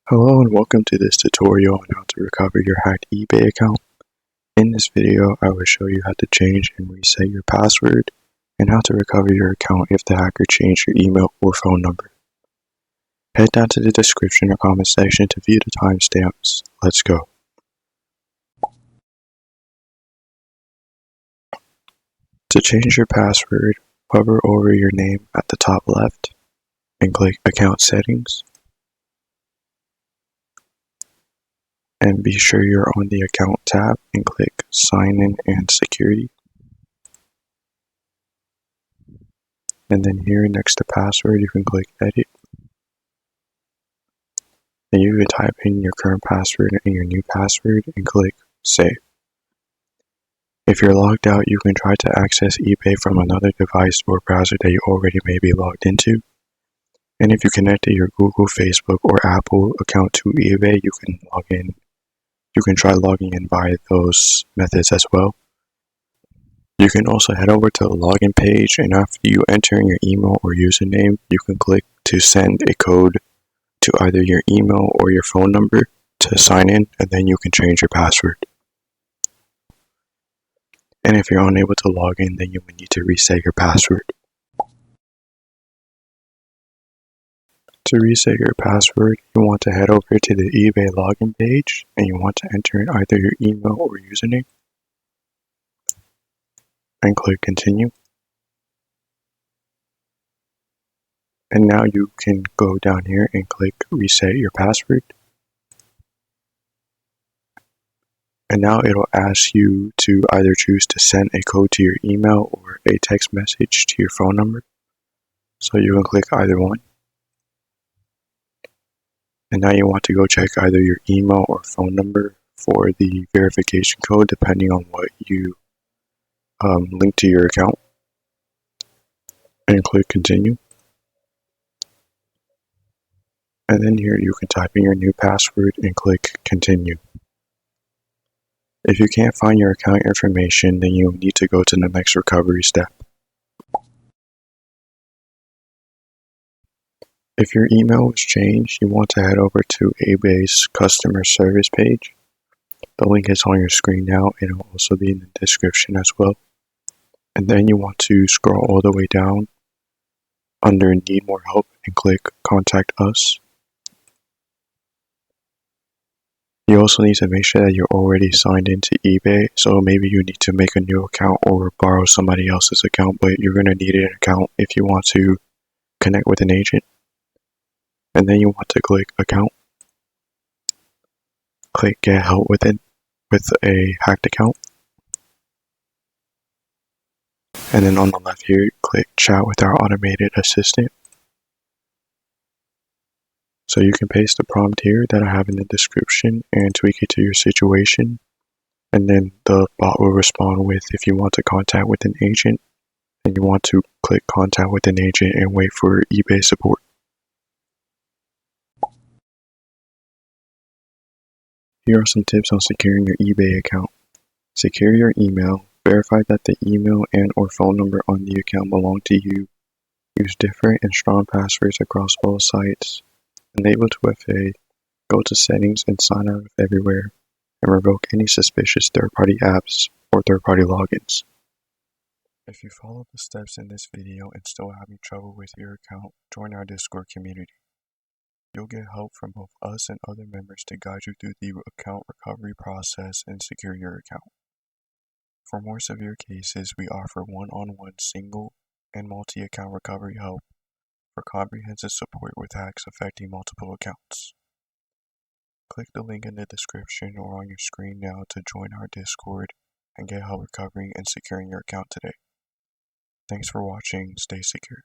Hello and welcome to this tutorial on how to recover your hacked eBay account. In this video, I will show you how to change and reset your password and how to recover your account if the hacker changed your email or phone number. Head down to the description or comment section to view the timestamps. Let's go. To change your password, hover over your name at the top left and click Account Settings. And be sure you're on the Account tab and click Sign In and Security. And then here next to password, you can click Edit. And you can type in your current password and your new password and click Save. If you're logged out, you can try to access eBay from another device or browser that you already may be logged into. And if you connected your Google, Facebook, or Apple account to eBay, you can log in. You can try logging in via those methods as well. You can also head over to the login page, and after you enter in your email or username, you can click to send a code to either your email or your phone number to sign in, and then you can change your password. And if you're unable to log in, then you will need to reset your password. To reset your password, you want to head over to the eBay login page, and you want to enter in either your email or username, and click Continue. And now you can go down here and click Reset Your Password. And now it'll ask you to either choose to send a code to your email or a text message to your phone number. So you can click either one. And now you want to go check either your email or phone number for the verification code depending on what you link to your account. And click Continue. And then here you can type in your new password and click Continue. If you can't find your account information, then you'll need to go to the next recovery step. If your email was changed, you want to head over to eBay's customer service page. The link is on your screen now, and it will also be in the description as well. And then you want to scroll all the way down under Need More Help and click Contact Us. You also need to make sure that you're already signed into eBay, so maybe you need to make a new account or borrow somebody else's account, but you're going to need an account if you want to connect with an agent. And then you want to click Account. Click Get Help with a hacked account. And then on the left here, click Chat with our automated assistant. So you can paste the prompt here that I have in the description and tweak it to your situation. And then the bot will respond with if you want to contact with an agent, and you want to click Contact with an agent and wait for eBay support. Here are some tips on securing your eBay account. Secure your email. Verify that the email and or phone number on the account belong to you. Use different and strong passwords across all sites. Enable 2FA. Go to Settings and sign out of everywhere. And revoke any suspicious third-party apps or third-party logins. If you follow the steps in this video and still having trouble with your account, join our Discord community. You'll get help from both us and other members to guide you through the account recovery process and secure your account. For more severe cases, we offer one-on-one single and multi-account recovery help for comprehensive support with hacks affecting multiple accounts. Click the link in the description or on your screen now to join our Discord and get help recovering and securing your account today. Thanks for watching. Stay secure.